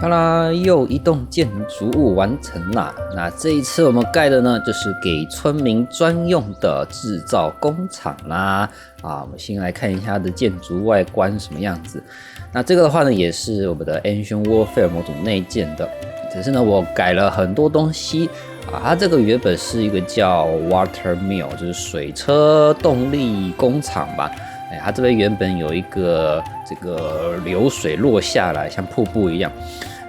好啦，又一栋建筑物完成啦。那这一次我们盖的呢，就是给村民专用的制造工厂啦。我们先来看一下它的建筑外观什么样子。那这个的话呢，也是我们的 Ancient Warfare 模组内建的，只是呢我改了很多东西。它这个原本是一个叫 Water Mill， 就是水车动力工厂吧。它这边原本有一个这个流水落下来，像瀑布一样。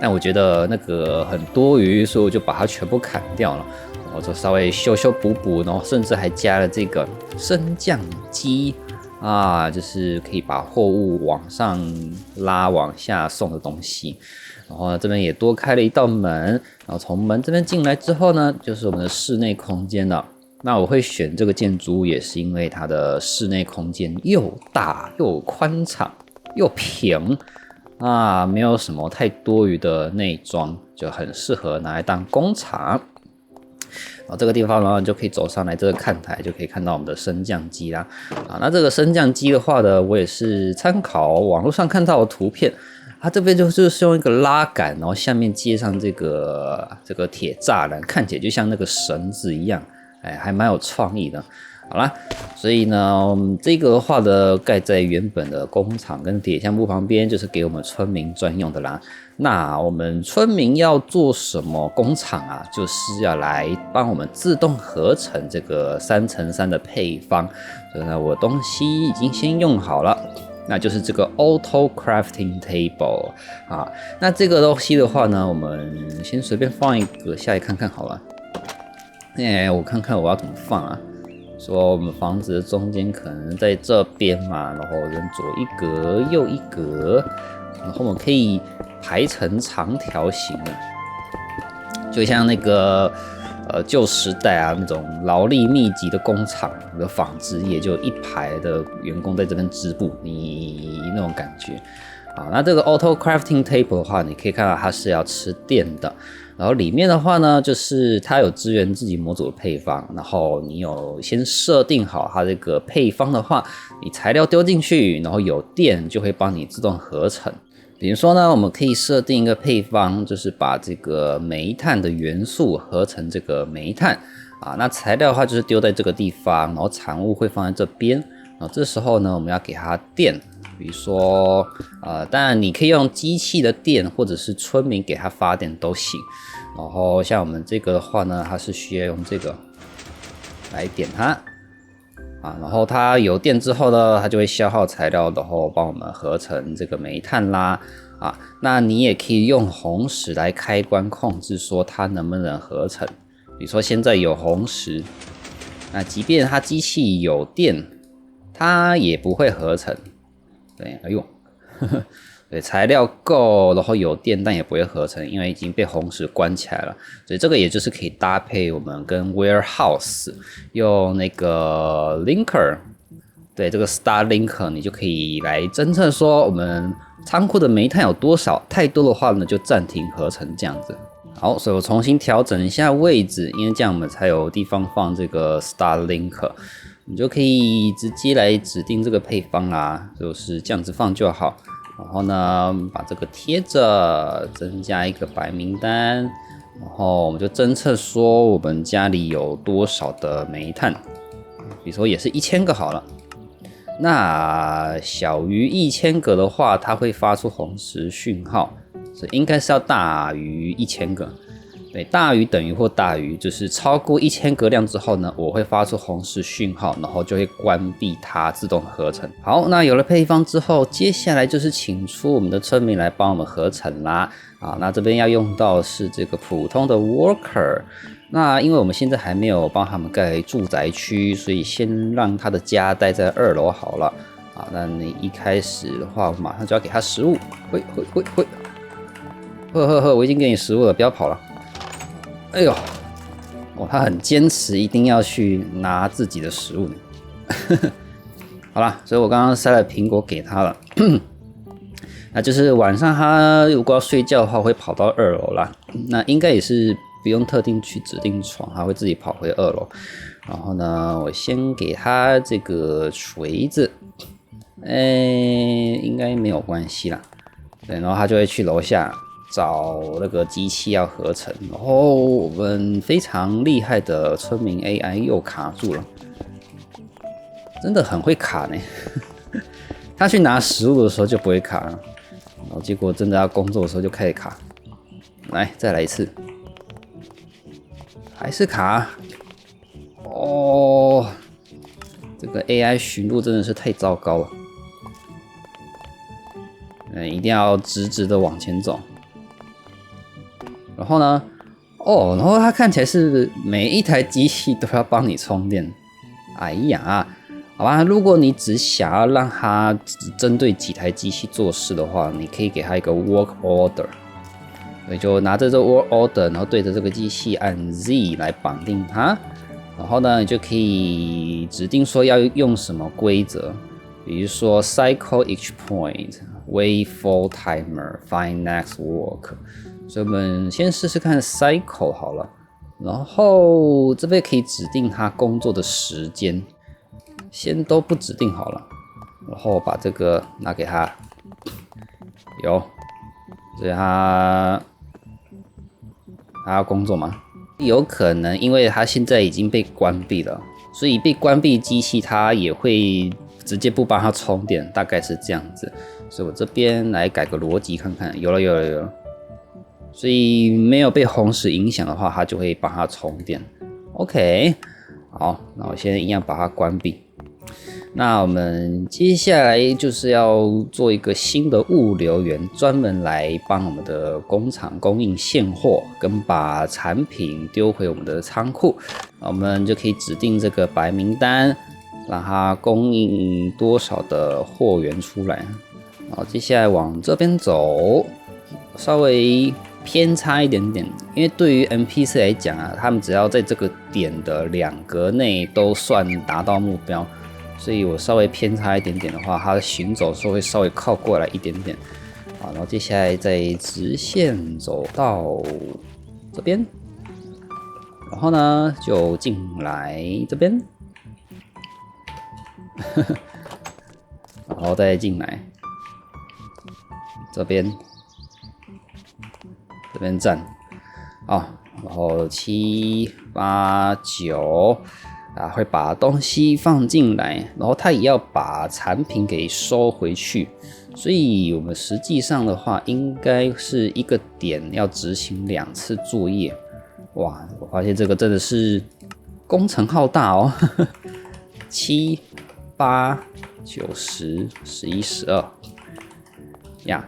但我觉得那个很多余，所以我就把它全部砍掉了，然后就稍微修修补补，然后甚至还加了这个升降机就是可以把货物往上拉、往下送的东西。然后这边也多开了一道门，然后从门这边进来之后呢，就是我们的室内空间了。那我会选这个建筑物，也是因为它的室内空间又大又宽敞又平。没有什么太多余的内装，就很适合拿来当工厂。然后这个地方呢，就可以走上来这个看台，就可以看到我们的升降机啦。那这个升降机的话呢，我也是参考网络上看到的图片，它这边就是用一个拉杆，然后下面接上这个铁栅栏，看起来就像那个绳子一样，还蛮有创意的。好啦，所以呢，这个的话呢，盖在原本的工厂跟铁项目旁边，就是给我们村民专用的啦。那我们村民要做什么工厂啊？就是要来帮我们自动合成这个3×3的配方。所以呢，我东西已经先用好了，那就是这个 Auto Crafting Table 那这个东西的话呢，我们先随便放一个下来看看好了。我看看我要怎么放啊。说我们房子的中间可能在这边嘛，然后人左一格右一格，然后我们可以排成长条形的，就像那个旧时代那种劳力密集的工厂的纺织业，就一排的员工在这边织布，你那种感觉。那这个 Auto Crafting Table 的话，你可以看到它是要吃电的。然后里面的话呢，就是它有支援自己模组的配方，然后你有先设定好它这个配方的话，你材料丢进去，然后有电就会帮你自动合成。比如说呢，我们可以设定一个配方，就是把这个煤炭的元素合成这个煤炭那材料的话就是丢在这个地方，然后产物会放在这边，然后这时候呢，我们要给它电。比如说当然你可以用机器的电，或者是村民给它发电都行。然后像我们这个的话呢，它是需要用这个来点它然后它有电之后呢，它就会消耗材料，然后帮我们合成这个煤炭啦那你也可以用红石来开关控制，说它能不能合成。比如说现在有红石，那即便它机器有电，它也不会合成。对，对，材料够，然后有电，但也不会合成，因为已经被红石关起来了。所以这个也就是可以搭配我们跟 Warehouse 用那个 Linker， 对，这个 Star Linker 你就可以来侦测说我们仓库的煤炭有多少，太多的话呢就暂停合成这样子。好，所以我重新调整一下位置，因为这样我们才有地方放这个 Star Linker。你就可以直接来指定这个配方啦，就是这样子放就好。然后呢，把这个贴着，增加一个白名单，然后我们就侦测说我们家里有多少的煤炭，比如说也是1000个好了。那小于1000个的话，它会发出红石讯号，所以应该是要大于1000个。对，大于等于或大于，就是超过1000格量之后呢，我会发出红石讯号，然后就会关闭它自动合成。好，那有了配方之后，接下来就是请出我们的村民来帮我们合成啦。那这边要用到是这个普通的 worker。那因为我们现在还没有帮他们盖住宅区，所以先让他的家待在2楼好了。那你一开始的话，我马上就要给他食物。我已经给你食物了，不要跑了。哎呦，他很坚持，一定要去拿自己的食物。好啦，所以我刚刚塞了苹果给他了。那就是晚上他如果要睡觉的话，会跑到2楼啦。那应该也是不用特定去指定床，他会自己跑回2楼。然后呢，我先给他这个锤子，应该没有关系啦。对，然后他就会去楼下找那个机器要合成，然后我们非常厉害的村民 AI 又卡住了，真的很会卡呢。他去拿食物的时候就不会卡了，然后结果真的要工作的时候就开始卡。来，再来一次，还是卡。哦，这个 AI 寻路真的是太糟糕了。一定要直直的往前走。然后呢，然后它看起来是每一台机器都要帮你充电。哎呀，好吧，如果你只想要让它只针对几台机器做事的话，你可以给它一个 work order， 所以就拿着这 work order， 然后对着这个机器按 Z 来绑定它，然后呢，你就可以指定说要用什么规则，比如说 cycle each point。Wait for timer, find next work。所以我们先试试看 cycle 好了，然后这边可以指定它工作的时间，先都不指定好了，然后把这个拿给他，所以他要工作吗？有可能，因为它现在已经被关闭了，所以被关闭机器它也会直接不帮它充电，大概是这样子。所以我这边来改个逻辑看看，有了。所以没有被红石影响的话，它就会帮它充电。OK， 好，那我现在一样把它关闭。那我们接下来就是要做一个新的物流源，专门来帮我们的工厂供应现货，跟把产品丢回我们的仓库。我们就可以指定这个白名单，让它供应多少的货源出来。好，接下来往这边走，稍微偏差一点点，因为对于 NPC 来讲啊，他们只要在这个点的2格内都算达到目标，所以我稍微偏差一点点的话，它的行走的时候会稍微靠过来一点点。好，然后接下来再直线走到这边，然后呢就进来这边，然后再进来。这边站，然后7、8、9会把东西放进来，然后它也要把产品给收回去，所以我们实际上的话，应该是一个点要执行2次作业。哇，我发现这个真的是工程浩大哦。7、8、9、10、11、12呀。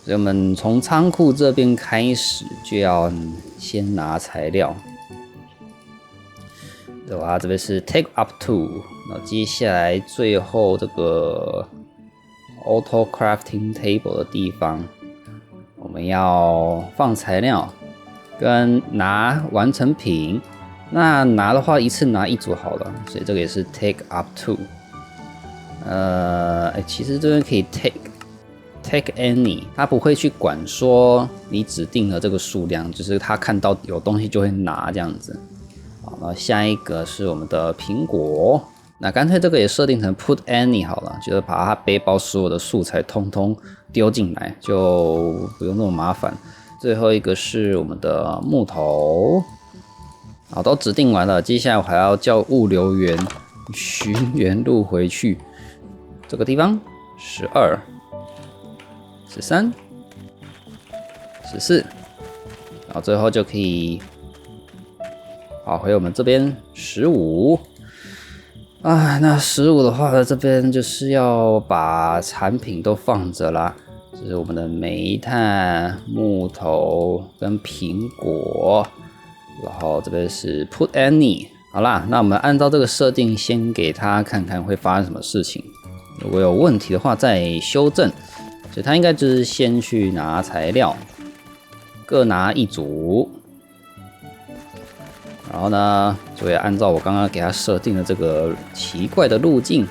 所以我们从仓库这边开始就要先拿材料，对吧？这边是 take up to， 然后接下来最后这个 auto crafting table 的地方，我们要放材料跟拿完成品。那拿的话一次拿1组好了，所以这个也是 take up to。其实这边可以 take any， 他不会去管说你指定了这个数量，就是他看到有东西就会拿这样子。好，那下一个是我们的苹果，那干脆这个也设定成 put any 好了，就是把它背包所有的素材通通丢进来，就不用那么麻烦。最后一个是我们的木头，好，都指定完了，接下来我还要叫物流员寻原路回去，这个地方12、13、14，然后最后就可以跑回我们这边15。那15的话呢，这边就是要把产品都放着啦，就是我们的煤炭、木头跟苹果，然后这边是 put any。好啦，那我们按照这个设定，先给他看看会发生什么事情，如果有问题的话再修正。所以他应该就是先去拿材料，各拿1组，然后呢就会按照我刚刚给他设定的这个奇怪的路径，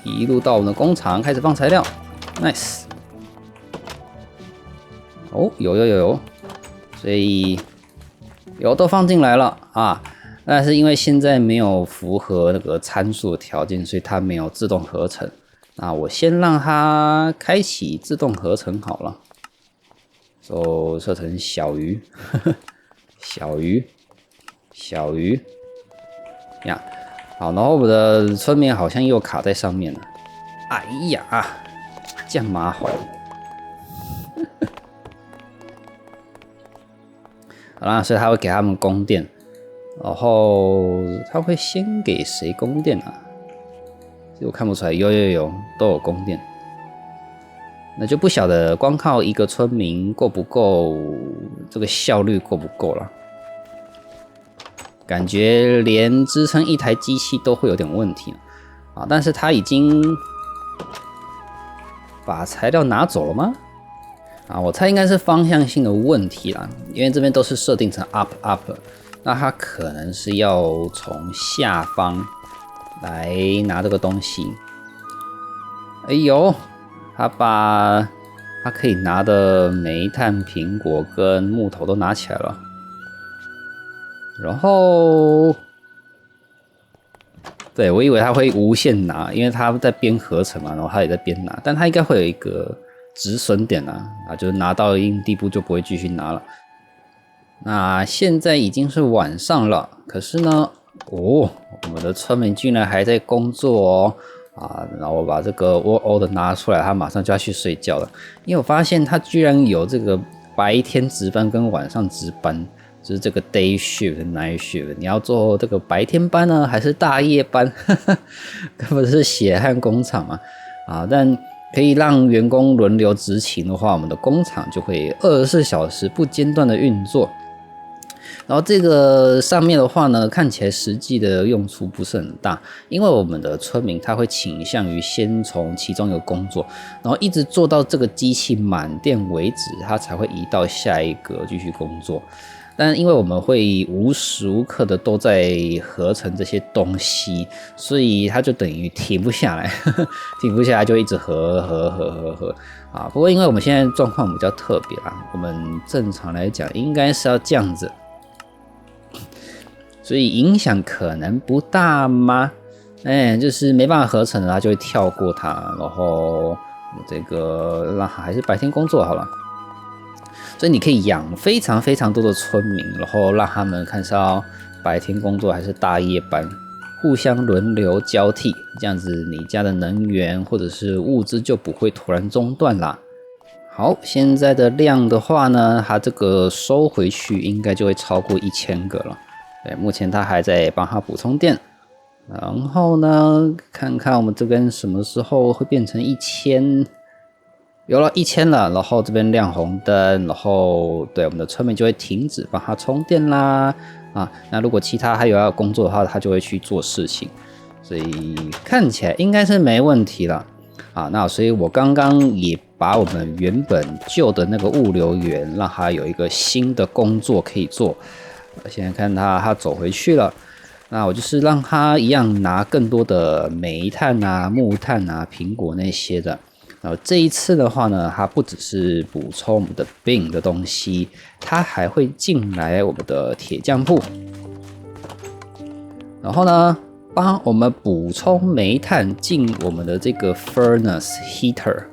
一路到我们的工厂开始放材料 ，nice。有，所以油都放进来了啊。但是因为现在没有符合那个参数的条件，所以它没有自动合成。那我先让它开启自动合成好了，就设成小鱼，小鱼，小鱼呀。好，然后我的村民好像又卡在上面了。哎呀，这样麻烦。好啦，所以他会给他们供电，然后他会先给谁供电啊？我看不出来，有都有供电，那就不晓得光靠一个村民够不够，这个效率够不够了？感觉连支撑一台机器都会有点问题啊！但是他已经把材料拿走了吗？啊，我猜应该是方向性的问题啦，因为这边都是设定成 up， 那他可能是要从下方来拿这个东西。哎呦，他把他可以拿的煤炭、苹果跟木头都拿起来了，然后，对，我以为他会无限拿，因为他在边合成嘛，然后他也在边拿，但他应该会有一个止损点啊，就是拿到一定地步就不会继续拿了。那现在已经是晚上了，可是呢，我们的村民居然还在工作哦。然后我把这个 work order 拿出来，他马上就要去睡觉了，因为我发现他居然有这个白天值班跟晚上值班，就是这个 day shift、night shift， 你要做这个白天班呢，还是大夜班？根本是血汗工厂嘛！但可以让员工轮流执勤的话，我们的工厂就会24小时不间断的运作。然后这个上面的话呢，看起来实际的用处不是很大，因为我们的村民他会倾向于先从其中一个工作，然后一直做到这个机器满电为止，他才会移到下一个继续工作。但因为我们会无时无刻的都在合成这些东西，所以它就等于停不下来，停不下来就一直合啊。不过因为我们现在状况比较特别啦，我们正常来讲应该是要这样子。所以影响可能不大吗？就是没办法合成的，它就会跳过它，然后这个让它还是白天工作好了。所以你可以养非常非常多的村民，然后让他们看是要白天工作还是大夜班，互相轮流交替，这样子你家的能源或者是物资就不会突然中断啦。好，现在的量的话呢，它这个收回去应该就会超过1000个了。对，目前它还在帮它补充电，然后呢，看看我们这边什么时候会变成1000，有了1000了，然后这边亮红灯，然后对我们的村民就会停止帮它充电啦。那如果其他还有要工作的话，他就会去做事情，所以看起来应该是没问题了。那所以我刚刚也把我们原本旧的那个物流员，让他有一个新的工作可以做。现在看他走回去了，那我就是让他一样拿更多的煤炭啊、木炭啊、苹果那些的。然后这一次的话呢，它不只是补充我们的饼的东西，它还会进来我们的铁匠铺，然后呢，帮我们补充煤炭进我们的这个 furnace heater。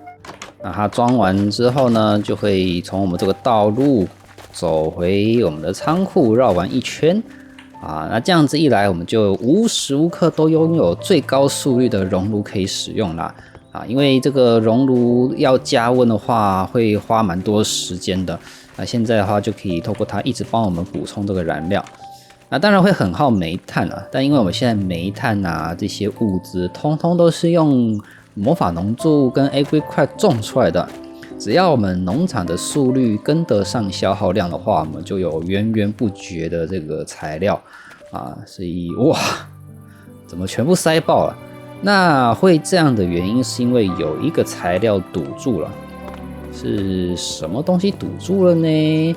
那它装完之后呢，就会从我们这个道路走回我们的仓库，绕完一圈那这样子一来，我们就无时无刻都拥有最高速率的熔炉可以使用啦。因为这个熔炉要加温的话，会花蛮多时间的。现在的话就可以透过它一直帮我们补充这个燃料。当然会很耗煤炭但因为我们现在煤炭这些物资，通通都是用魔法农作物跟 Agricraft 种出来的。只要我们农场的速率跟得上消耗量的话，我们就有源源不绝的这个材料所以哇，怎么全部塞爆了？那会这样的原因是因为有一个材料堵住了，是什么东西堵住了呢？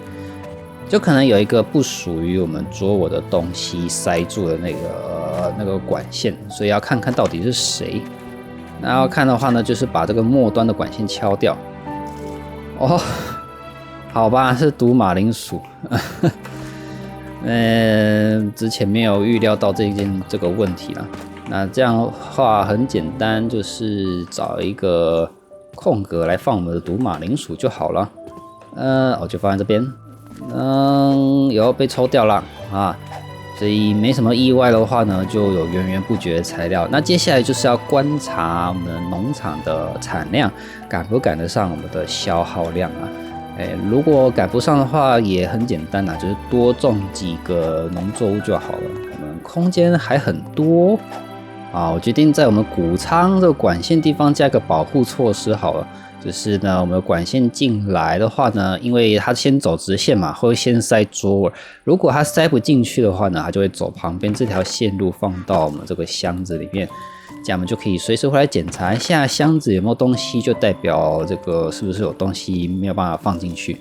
就可能有一个不属于我们捉我的东西塞住了那个管线，所以要看看到底是谁。那要看的话呢，就是把这个末端的管线敲掉。好吧，是毒马铃薯。之前没有预料到这个问题啦。那这样的话很简单，就是找一个空格来放我们的毒马铃薯就好了。我就放在这边。有被抽掉了啊，所以没什么意外的话呢，就有源源不绝的材料。那接下来就是要观察我们农场的产量赶不赶得上我们的消耗量啊。如果赶不上的话，也很简单啦，就是多种几个农作物就好了。我们空间还很多啊，我决定在我们谷仓这个管线地方加个保护措施好了。就是呢，我们的管线进来的话呢，因为它先走直线嘛，会先塞桌。如果它塞不进去的话呢，它就会走旁边这条线路放到我们这个箱子里面，这样我们就可以随时回来检查一下箱子有没有东西，就代表这个是不是有东西没有办法放进去。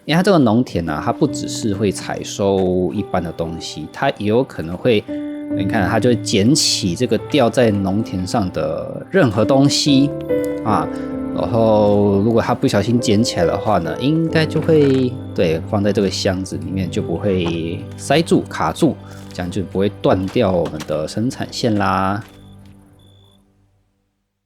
因为它这个农田啊，它不只是会采收一般的东西，它也有可能会，你看它就会捡起这个掉在农田上的任何东西啊。然后，如果它不小心捡起来的话呢，应该就会放在这个箱子里面，就不会塞住、卡住，这样就不会断掉我们的生产线啦。